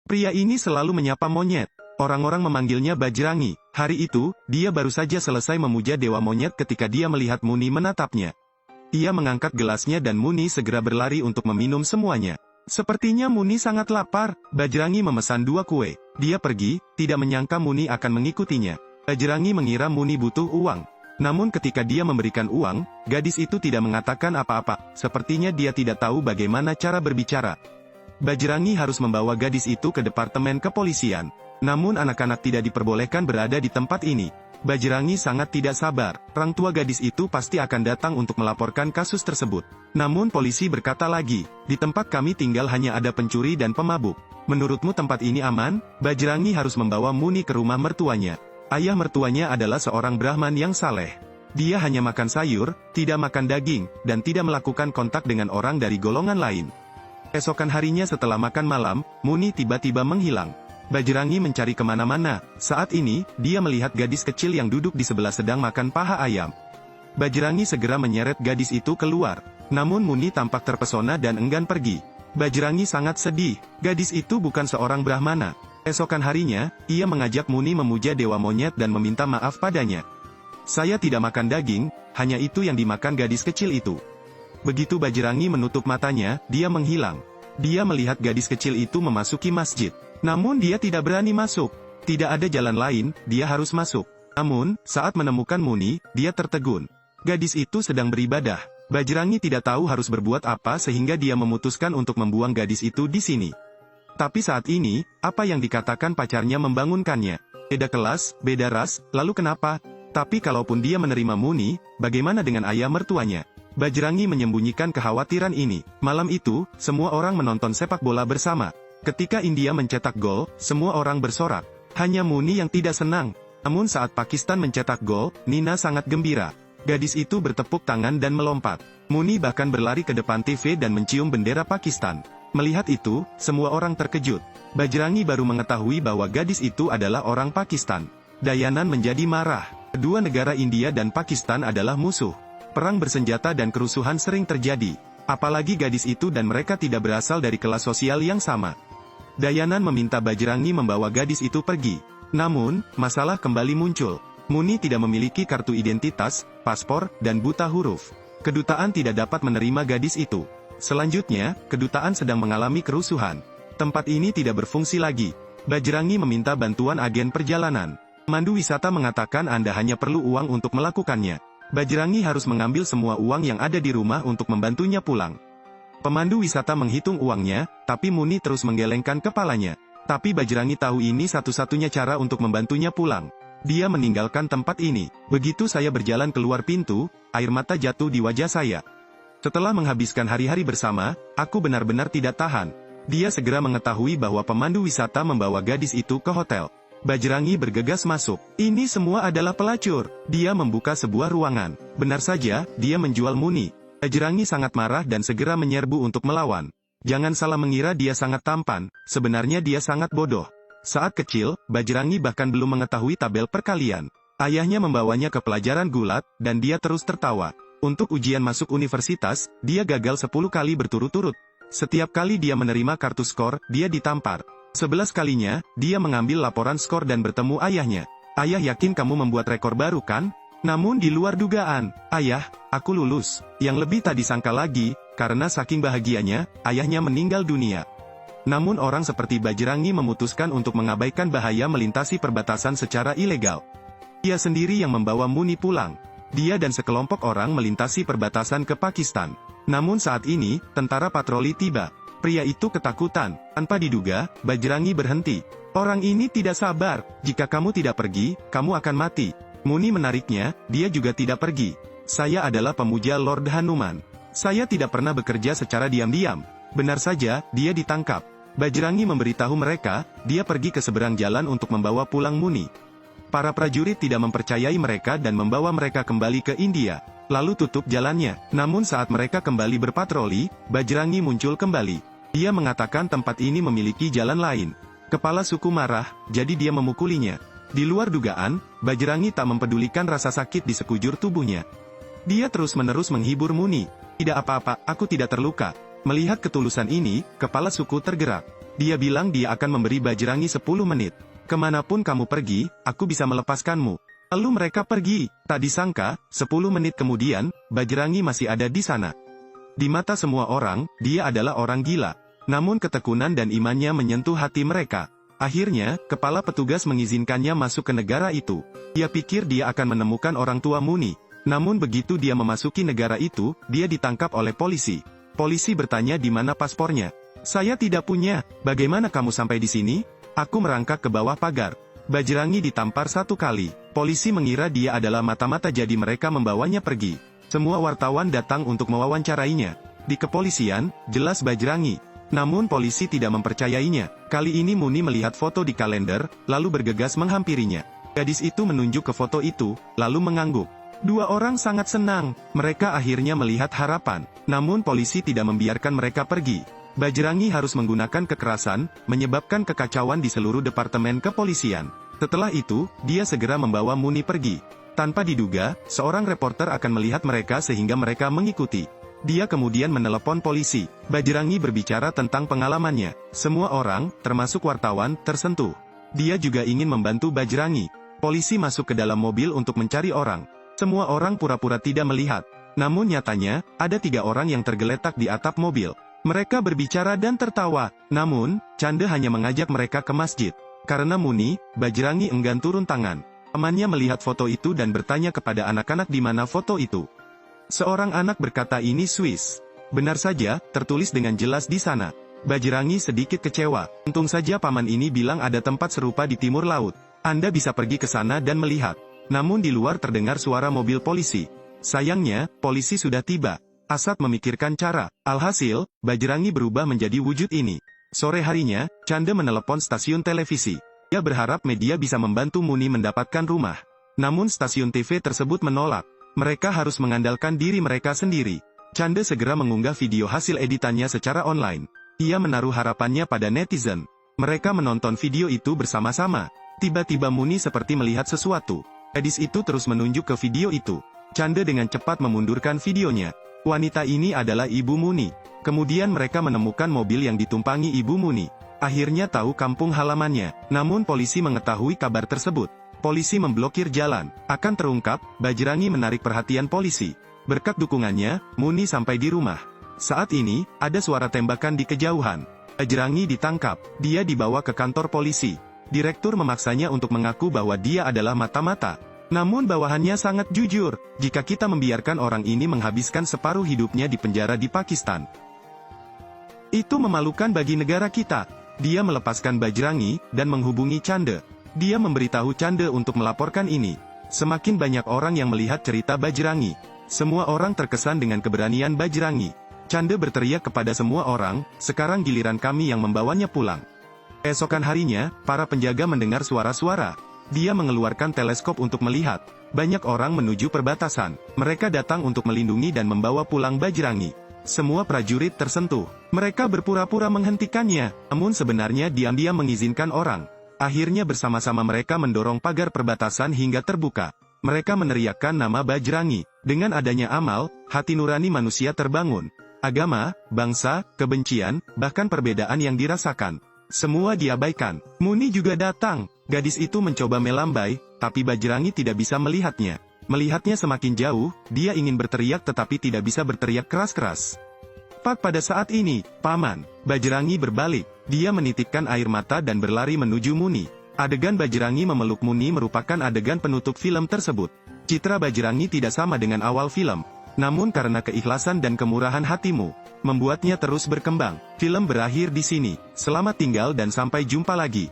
Pria ini selalu menyapa monyet. Orang-orang memanggilnya Bajrangi. Hari itu, dia baru saja selesai memuja Dewa Monyet ketika dia melihat Muni menatapnya. Ia mengangkat gelasnya dan Muni segera berlari untuk meminum semuanya. Sepertinya Muni sangat lapar. Bajrangi memesan 2 kue. Dia pergi, tidak menyangka Muni akan mengikutinya. Bajrangi mengira Muni butuh uang. Namun ketika dia memberikan uang, gadis itu tidak mengatakan apa-apa. Sepertinya dia tidak tahu bagaimana cara berbicara. Bajrangi harus membawa gadis itu ke departemen kepolisian. Namun anak-anak tidak diperbolehkan berada di tempat ini. Bajrangi sangat tidak sabar. Orang tua gadis itu pasti akan datang untuk melaporkan kasus tersebut. Namun polisi berkata lagi, di tempat kami tinggal hanya ada pencuri dan pemabuk. Menurutmu tempat ini aman? Bajrangi harus membawa Muni ke rumah mertuanya. Ayah mertuanya adalah seorang Brahman yang saleh. Dia hanya makan sayur, tidak makan daging, dan tidak melakukan kontak dengan orang dari golongan lain. Esokan harinya setelah makan malam, Muni tiba-tiba menghilang. Bajrangi mencari kemana-mana. Saat ini, dia melihat gadis kecil yang duduk di sebelah sedang makan paha ayam. Bajrangi segera menyeret gadis itu keluar. Namun Muni tampak terpesona dan enggan pergi. Bajrangi sangat sedih. Gadis itu bukan seorang Brahmana. Esokan harinya, ia mengajak Muni memuja Dewa Monyet dan meminta maaf padanya. Saya tidak makan daging, hanya itu yang dimakan gadis kecil itu. Begitu Bajrangi menutup matanya, dia menghilang. Dia melihat gadis kecil itu memasuki masjid. Namun dia tidak berani masuk. Tidak ada jalan lain, dia harus masuk. Namun, saat menemukan Muni, dia tertegun. Gadis itu sedang beribadah. Bajrangi tidak tahu harus berbuat apa sehingga dia memutuskan untuk membuang gadis itu di sini. Tapi saat ini, apa yang dikatakan pacarnya membangunkannya. Beda kelas, beda ras, lalu kenapa? Tapi kalaupun dia menerima Muni, bagaimana dengan ayah mertuanya? Bajrangi menyembunyikan kekhawatiran ini. Malam itu, semua orang menonton sepak bola bersama. Ketika India mencetak gol, semua orang bersorak. Hanya Muni yang tidak senang. Namun saat Pakistan mencetak gol, Nina sangat gembira. Gadis itu bertepuk tangan dan melompat. Muni bahkan berlari ke depan TV dan mencium bendera Pakistan. Melihat itu, semua orang terkejut. Bajrangi baru mengetahui bahwa gadis itu adalah orang Pakistan. Dayanan menjadi marah. Kedua negara India dan Pakistan adalah musuh. Perang bersenjata dan kerusuhan sering terjadi. Apalagi gadis itu dan mereka tidak berasal dari kelas sosial yang sama. Dayanan meminta Bajrangi membawa gadis itu pergi. Namun, masalah kembali muncul. Muni tidak memiliki kartu identitas, paspor, dan buta huruf. Kedutaan tidak dapat menerima gadis itu. Selanjutnya, kedutaan sedang mengalami kerusuhan. Tempat ini tidak berfungsi lagi. Bajrangi meminta bantuan agen perjalanan. Pemandu wisata mengatakan Anda hanya perlu uang untuk melakukannya. Bajrangi harus mengambil semua uang yang ada di rumah untuk membantunya pulang. Pemandu wisata menghitung uangnya, tapi Muni terus menggelengkan kepalanya. Tapi Bajrangi tahu ini satu-satunya cara untuk membantunya pulang. Dia meninggalkan tempat ini. Begitu saya berjalan keluar pintu, air mata jatuh di wajah saya. Setelah menghabiskan hari-hari bersama, aku benar-benar tidak tahan. Dia segera mengetahui bahwa pemandu wisata membawa gadis itu ke hotel. Bajrangi bergegas masuk. Ini semua adalah pelacur. Dia membuka sebuah ruangan. Benar saja, dia menjual Muni. Bajrangi sangat marah dan segera menyerbu untuk melawan. Jangan salah mengira dia sangat tampan, sebenarnya dia sangat bodoh. Saat kecil, Bajrangi bahkan belum mengetahui tabel perkalian. Ayahnya membawanya ke pelajaran gulat, dan dia terus tertawa. Untuk ujian masuk universitas, dia gagal 10 kali berturut-turut. Setiap kali dia menerima kartu skor, dia ditampar. 11 kalinya, dia mengambil laporan skor dan bertemu ayahnya. Ayah yakin kamu membuat rekor baru kan? Namun di luar dugaan, ayah, aku lulus. Yang lebih tak disangka lagi, karena saking bahagianya, ayahnya meninggal dunia. Namun orang seperti Bajrangi memutuskan untuk mengabaikan bahaya melintasi perbatasan secara ilegal. Dia sendiri yang membawa Muni pulang. Dia dan sekelompok orang melintasi perbatasan ke Pakistan. Namun saat ini, tentara patroli tiba. Pria itu ketakutan. Tanpa diduga, Bajrangi berhenti. Orang ini tidak sabar. Jika kamu tidak pergi, kamu akan mati. Muni menariknya, dia juga tidak pergi. Saya adalah pemuja Lord Hanuman. Saya tidak pernah bekerja secara diam-diam. Benar saja, dia ditangkap. Bajrangi memberitahu mereka, dia pergi ke seberang jalan untuk membawa pulang Muni. Para prajurit tidak mempercayai mereka dan membawa mereka kembali ke India. Lalu tutup jalannya. Namun saat mereka kembali berpatroli, Bajrangi muncul kembali. Dia mengatakan tempat ini memiliki jalan lain. Kepala suku marah, jadi dia memukulinya. Di luar dugaan, Bajrangi tak mempedulikan rasa sakit di sekujur tubuhnya. Dia terus-menerus menghibur Muni. Tidak apa-apa, aku tidak terluka. Melihat ketulusan ini, kepala suku tergerak. Dia bilang dia akan memberi Bajrangi 10 menit. Kemanapun kamu pergi, aku bisa melepaskanmu. Lalu mereka pergi. Tak disangka, 10 menit kemudian, Bajrangi masih ada di sana. Di mata semua orang, dia adalah orang gila. Namun ketekunan dan imannya menyentuh hati mereka. Akhirnya, kepala petugas mengizinkannya masuk ke negara itu. Dia pikir dia akan menemukan orang tua Muni. Namun begitu dia memasuki negara itu, dia ditangkap oleh polisi. Polisi bertanya di mana paspornya. Saya tidak punya. Bagaimana kamu sampai di sini? Aku merangkak ke bawah pagar. Bajrangi ditampar 1 kali. Polisi mengira dia adalah mata-mata jadi mereka membawanya pergi. Semua wartawan datang untuk mewawancarainya. Di kepolisian, jelas Bajrangi. Namun polisi tidak mempercayainya. Kali ini Muni melihat foto di kalender, lalu bergegas menghampirinya. Gadis itu menunjuk ke foto itu, lalu mengangguk. 2 orang sangat senang. Mereka akhirnya melihat harapan. Namun polisi tidak membiarkan mereka pergi. Bajrangi harus menggunakan kekerasan, menyebabkan kekacauan di seluruh departemen kepolisian. Setelah itu, dia segera membawa Muni pergi. Tanpa diduga, seorang reporter akan melihat mereka sehingga mereka mengikuti. Dia kemudian menelepon polisi. Bajrangi berbicara tentang pengalamannya. Semua orang, termasuk wartawan, tersentuh. Dia juga ingin membantu Bajrangi. Polisi masuk ke dalam mobil untuk mencari orang. Semua orang pura-pura tidak melihat. Namun nyatanya, ada 3 orang yang tergeletak di atap mobil. Mereka berbicara dan tertawa. Namun, Chande hanya mengajak mereka ke masjid. Karena Muni, Bajrangi enggan turun tangan. Temannya melihat foto itu dan bertanya kepada anak-anak di mana foto itu. Seorang anak berkata ini Swiss. Benar saja, tertulis dengan jelas di sana. Bajrangi sedikit kecewa. Untung saja paman ini bilang ada tempat serupa di timur laut. Anda bisa pergi ke sana dan melihat. Namun di luar terdengar suara mobil polisi. Sayangnya, polisi sudah tiba. Asad memikirkan cara. Alhasil, Bajrangi berubah menjadi wujud ini. Sore harinya, Chande menelepon stasiun televisi. Dia berharap media bisa membantu Muni mendapatkan rumah. Namun stasiun TV tersebut menolak. Mereka harus mengandalkan diri mereka sendiri. Chande segera mengunggah video hasil editannya secara online. Ia menaruh harapannya pada netizen. Mereka menonton video itu bersama-sama. Tiba-tiba Muni seperti melihat sesuatu. Gadis itu terus menunjuk ke video itu. Chande dengan cepat memundurkan videonya. Wanita ini adalah Ibu Muni. Kemudian mereka menemukan mobil yang ditumpangi Ibu Muni. Akhirnya tahu kampung halamannya. Namun polisi mengetahui kabar tersebut. Polisi memblokir jalan. Akan terungkap, Bajrangi menarik perhatian polisi. Berkat dukungannya, Muni sampai di rumah. Saat ini, ada suara tembakan di kejauhan. Bajrangi ditangkap. Dia dibawa ke kantor polisi. Direktur memaksanya untuk mengaku bahwa dia adalah mata-mata. Namun bawahannya sangat jujur. Jika kita membiarkan orang ini menghabiskan separuh hidupnya di penjara di Pakistan, itu memalukan bagi negara kita. Dia melepaskan Bajrangi, dan menghubungi Chande. Dia memberitahu Chande untuk melaporkan ini. Semakin banyak orang yang melihat cerita Bajrangi. Semua orang terkesan dengan keberanian Bajrangi. Chande berteriak kepada semua orang, sekarang giliran kami yang membawanya pulang. Esokan harinya, para penjaga mendengar suara-suara. Dia mengeluarkan teleskop untuk melihat. Banyak orang menuju perbatasan. Mereka datang untuk melindungi dan membawa pulang Bajrangi. Semua prajurit tersentuh. Mereka berpura-pura menghentikannya, namun sebenarnya diam-diam mengizinkan orang. Akhirnya bersama-sama mereka mendorong pagar perbatasan hingga terbuka. Mereka meneriakkan nama Bajrangi. Dengan adanya amal, hati nurani manusia terbangun. Agama, bangsa, kebencian, bahkan perbedaan yang dirasakan. Semua diabaikan. Muni juga datang. Gadis itu mencoba melambai, tapi Bajrangi tidak bisa melihatnya. Melihatnya semakin jauh, dia ingin berteriak tetapi tidak bisa berteriak keras-keras. Tepat pada saat ini, Paman, Bajrangi berbalik. Dia menitikkan air mata dan berlari menuju Muni. Adegan Bajrangi memeluk Muni merupakan adegan penutup film tersebut. Citra Bajrangi tidak sama dengan awal film. Namun karena keikhlasan dan kemurahan hatimu, membuatnya terus berkembang. Film berakhir di sini. Selamat tinggal dan sampai jumpa lagi.